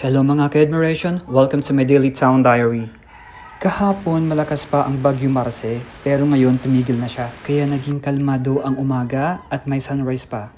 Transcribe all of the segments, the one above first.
Hello mga ka-admiration, welcome to my Daily Town Diary. Kahapon malakas pa ang Bagyo Marce, pero ngayon tumigil na siya. Kaya naging kalmado ang umaga at may sunrise pa.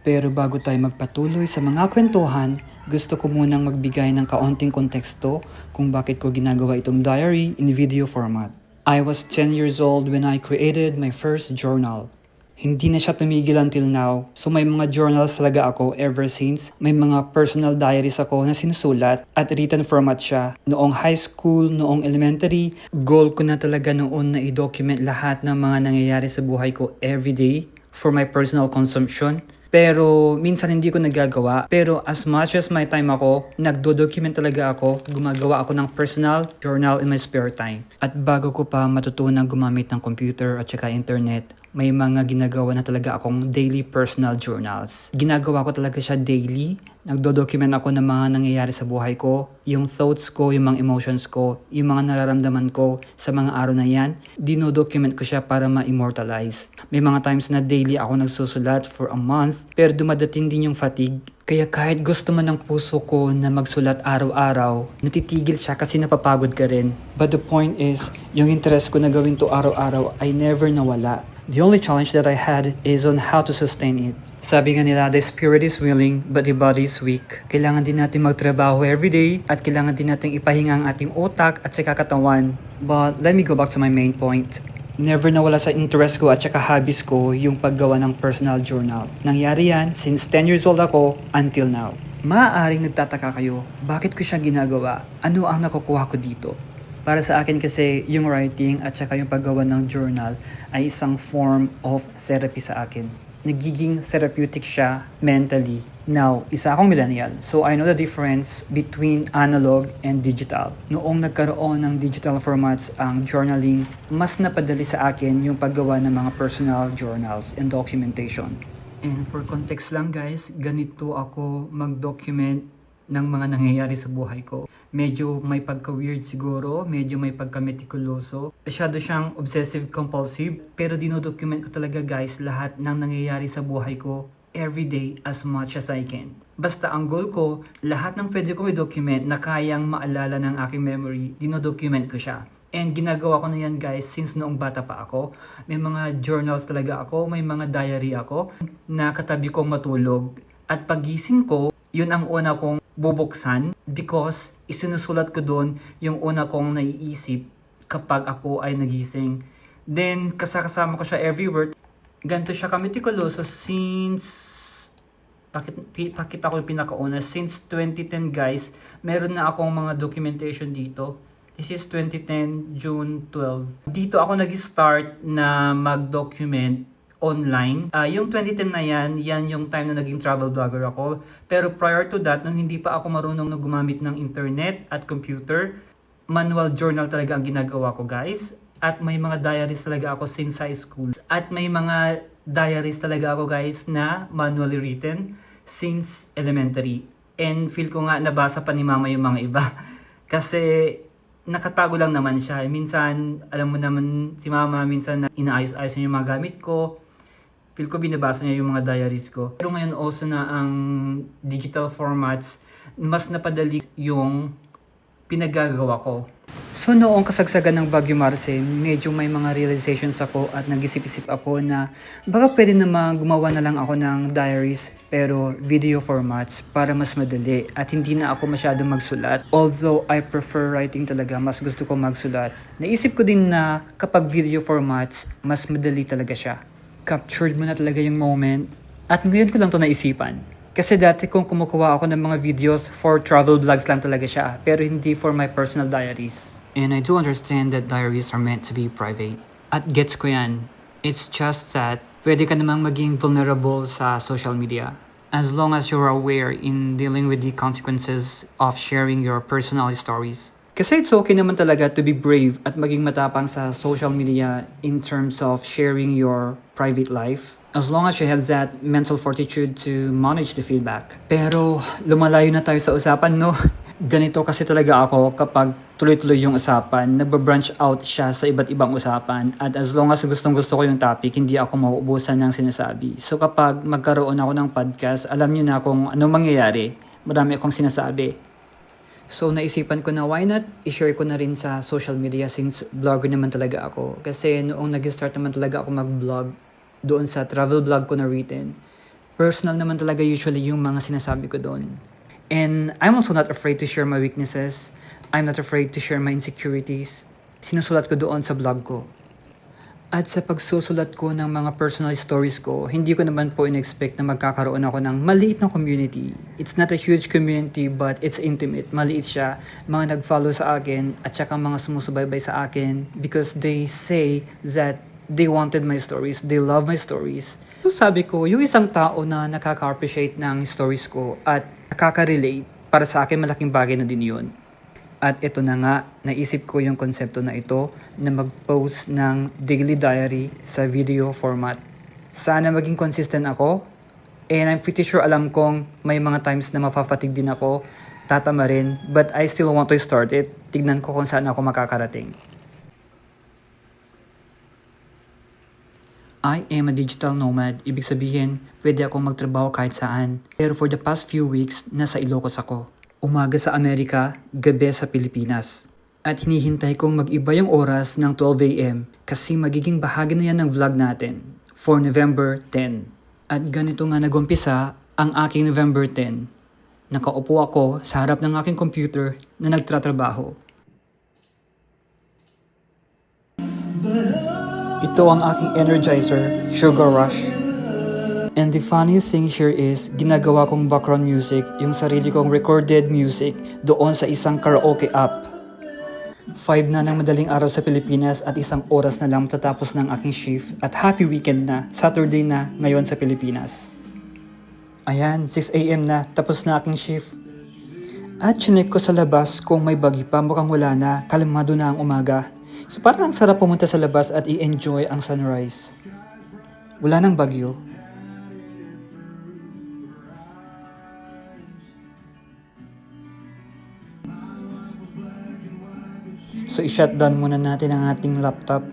Pero bago tayo magpatuloy sa mga kwentuhan, gusto ko munang magbigay ng kaunting konteksto kung bakit ko ginagawa itong diary in video format. I was 10 years old when I created my first journal. Hindi na siya tumigil until now. So may mga journals talaga ako ever since. May mga personal diaries ako na sinusulat at written format siya. Noong high school, noong elementary, goal ko na talaga noon na i-document lahat ng mga nangyayari sa buhay ko everyday for my personal consumption. Pero minsan hindi ko nagagawa. Pero as much as my time ako, nagdo-document talaga ako. Gumagawa ako ng personal journal in my spare time. At bago ko pa matutunan gumamit ng computer at saka internet, may mga ginagawa na talaga akong daily personal journals. Ginagawa ko talaga siya daily. Nagdo-document ako ng mga nangyayari sa buhay ko, yung thoughts ko, yung mga emotions ko, yung mga nararamdaman ko sa mga araw na yan. Dino-document ko siya para ma-immortalize. May mga times na daily ako nagsusulat for a month, pero dumadating din yung fatigue. Kaya kahit gusto man ng puso ko na magsulat araw-araw, natitigil siya kasi napapagod ka rin. But the point is, yung interest ko na gawin to araw-araw ay never nawala. The only challenge that I had is on how to sustain it. Sabi nga nila, the spirit is willing but the body is weak. Kailangan din natin magtrabaho everyday at kailangan din natin ipahinga ang ating utak at saka katawan. But let me go back to my main point. Never nawala sa interest ko at saka hobbies ko yung paggawa ng personal journal. Nangyari yan since 10 years old ako until now. Maaaring nagtataka kayo, bakit ko siya ginagawa? Ano ang nakukuha ko dito? Para sa akin kasi yung writing at saka yung paggawa ng journal ay isang form of therapy sa akin. Nagiging therapeutic siya mentally. Now, isa akong millennial, so I know the difference between analog and digital. Noong nagkaroon ng digital formats ang journaling, mas napadali sa akin yung paggawa ng mga personal journals and documentation. And for context lang guys, ganito ako mag-document ng mga nangyayari sa buhay ko. Medyo may pagka-weird siguro, medyo may pagka-metikuloso. Masyado siyang obsessive-compulsive, pero dinodocument ko talaga guys lahat ng nangyayari sa buhay ko everyday as much as I can. Basta ang goal ko, lahat ng pwede ko i-document na kayang maalala ng aking memory, dinodocument ko siya. And ginagawa ko na yan guys since noong bata pa ako. May mga journals talaga ako, may mga diary ako na katabi kong matulog. At pagising ko, yun ang una kong bubuksan because isinusulat ko doon yung una kong naiisip kapag ako ay nagising. Then, kasama ko siya everywhere. Ganito siya kametikuloso since, pakita ko yung pinakauna, since 2010 guys, meron na akong mga documentation dito. This is 2010, June 12. Dito ako nag-start na mag-document online. Yung 2010 na yan yung time na naging travel vlogger ako. Pero prior to that, nung hindi pa ako marunong na gumamit ng internet at computer, manual journal talaga ang ginagawa ko guys. At may mga diaries talaga ako since high school. At may mga diaries talaga ako guys na manually written since elementary. And feel ko nga nabasa pa ni mama yung mga iba. Kasi nakatago lang naman siya. Minsan, alam mo naman si mama, minsan na inaayos-ayos niya yung mga gamit ko. Feel ko binabasa niya yung mga diaries ko. Pero ngayon also na ang digital formats, mas napadali yung pinagagawa ko. So noong kasagsagan ng Bagyo Marce, medyo may mga realizations ako at nag-isip-isip ako na baka pwede naman gumawa na lang ako ng diaries pero video formats para mas madali at hindi na ako masyadong magsulat. Although I prefer writing talaga, mas gusto ko magsulat. Naisip ko din na kapag video formats, mas madali talaga siya. Captured mo na talaga yung moment at ngayon ko lang to naisipan. Kasi dati kung kumukuha ako ng mga videos for travel vlogs lang talaga siya, pero hindi for my personal diaries. And I do understand that diaries are meant to be private. At gets ko yan. It's just that pwede ka namang maging vulnerable sa social media. As long as you're aware in dealing with the consequences of sharing your personal stories. Kasi it's okay naman talaga to be brave at maging matapang sa social media in terms of sharing your private life. As long as you have that mental fortitude to manage the feedback. Pero lumalayo na tayo sa usapan, no? Ganito kasi talaga ako kapag tuloy-tuloy yung usapan, nagba-branch out siya sa iba't ibang usapan. At as long as gustong-gusto ko yung topic, hindi ako mauubusan ng sinasabi. So kapag magkaroon ako ng podcast, alam niyo na kung ano mangyayari. Marami akong sinasabi. So naisipan ko na why not i-share ko na rin sa social media since vlogger naman talaga ako. Kasi noong nag-start naman talaga ako mag-vlog doon sa travel vlog ko na written, personal naman talaga usually yung mga sinasabi ko doon. And I'm also not afraid to share my weaknesses. I'm not afraid to share my insecurities. Sinusulat ko doon sa vlog ko. At sa pagsusulat ko ng mga personal stories ko, hindi ko naman po in-expect na magkakaroon ako ng maliit na community. It's not a huge community but it's intimate. Maliit siya. Mga nag-follow sa akin at saka mga sumusubaybay sa akin because they say that they wanted my stories. They love my stories. So sabi ko, yung isang tao na nakaka-appreciate ng stories ko at nakaka-relate, para sa akin malaking bagay na din yun. At ito na nga, naisip ko yung konsepto na ito na mag-post ng daily diary sa video format. Sana maging consistent ako. And I'm pretty sure alam kong may mga times na mapafatig din ako, tatama rin, but I still want to start it. Tignan ko kung saan ako makakarating. I am a digital nomad. Ibig sabihin, pwede akong magtrabaho kahit saan. Pero for the past few weeks, nasa Ilocos ako. Umaga sa Amerika, gabi sa Pilipinas. At hinihintay kong mag-iba yung oras ng 12 a.m. kasi magiging bahagi na yan ng vlog natin for November 10. At ganito nga nagumpisa ang aking November 10. Nakaupo ako sa harap ng aking computer na nagtratrabaho. Ito ang aking energizer, Sugar Rush. And the funny thing here is, ginagawa kong background music, yung sarili kong recorded music doon sa isang karaoke app. 5 na ng madaling araw sa Pilipinas at 1 oras na lang matatapos ng aking shift at happy weekend na, Saturday na ngayon sa Pilipinas. Ayan, 6 a.m. na, tapos na aking shift. At chinek ko sa labas kung may bagyo pa, mukhang wala na, kalmado na ang umaga. So parang ang sarap pumunta sa labas at i-enjoy ang sunrise. Wala nang bagyo. So i-shutdown muna natin ang ating laptop.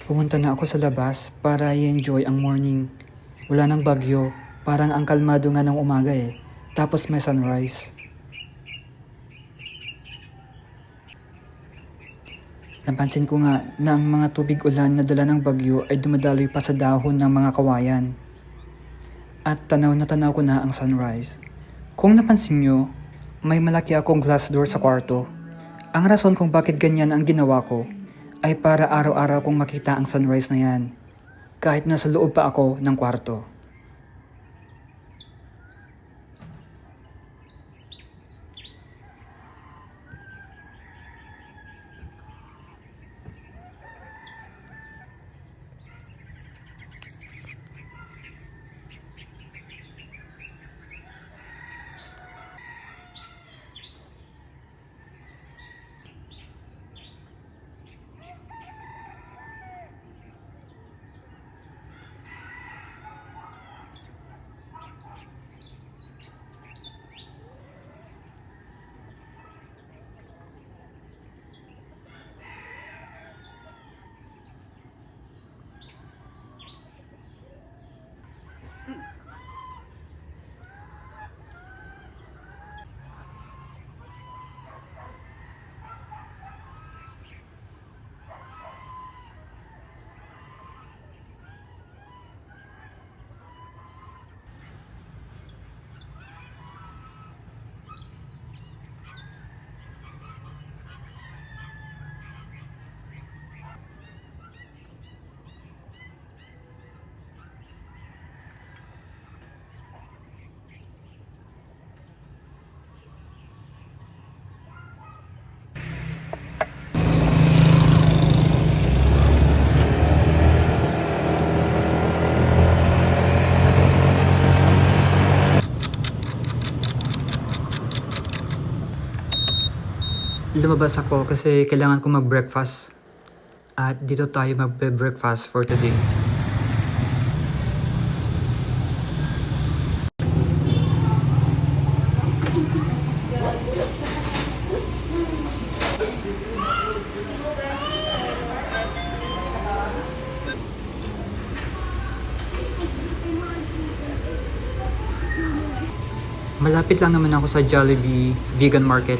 Pumunta na ako sa labas para i-enjoy ang morning. Wala nang bagyo. Parang ang kalmado nga ng umaga eh. Tapos may sunrise. Napansin ko nga na ang mga tubig ulan na dala ng bagyo ay dumadaloy pa sa dahon ng mga kawayan. At tanaw na tanaw ko na ang sunrise. Kung napansin nyo, may malaki akong glass door sa kwarto. Ang rason kung bakit ganyan ang ginawa ko ay para araw-araw kong makita ang sunrise na yan. Kahit nasa loob pa ako ng kwarto. Lumabas ako kasi kailangan ko mag-breakfast. At dito tayo mag-breakfast for today. Malapit lang naman ako sa Jollibee Vegan Market.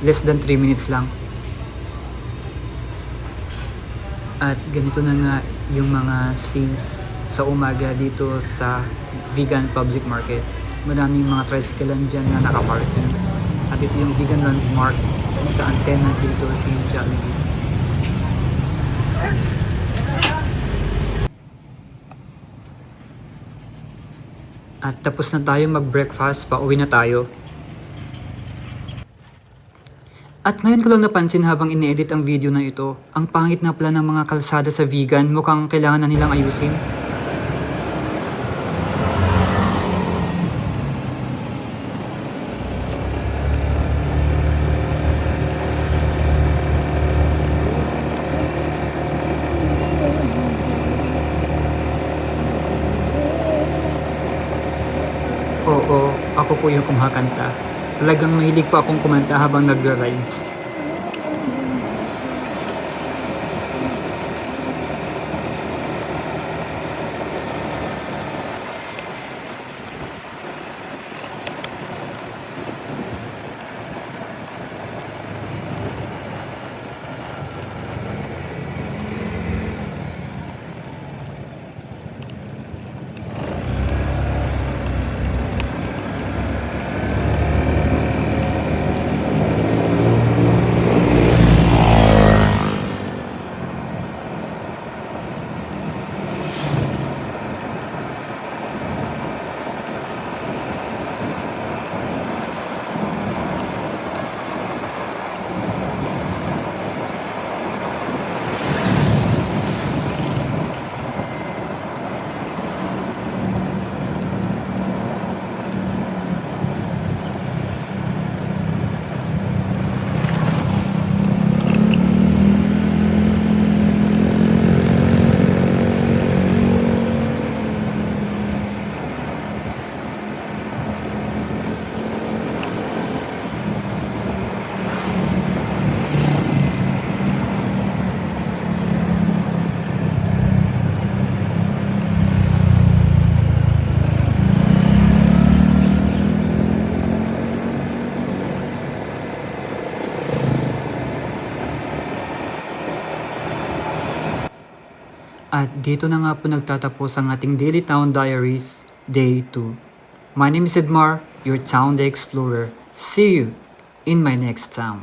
Less than 3 minutes lang. At ganito na nga yung mga scenes sa umaga dito sa Vegan Public Market. Maraming mga tricyclean dyan na nakaparking. At ito yung Vegan Landmark kung saan tenant dito si Jollibee. At tapos na tayo mag-breakfast, pauwi na tayo. At ngayon ko lang napansin habang ini-edit ang video na ito, ang pangit na pala ng mga kalsada sa vegan, mukhang kailangan na nilang ayusin. Oo, ako po yung kumakanta. Talagang mahilig po akong kumanta habang nagra-rides. At dito na nga po nagtatapos ang ating Daily Town Diaries, Day 2. My name is Edmar, your Town Day Explorer. See you in my next town.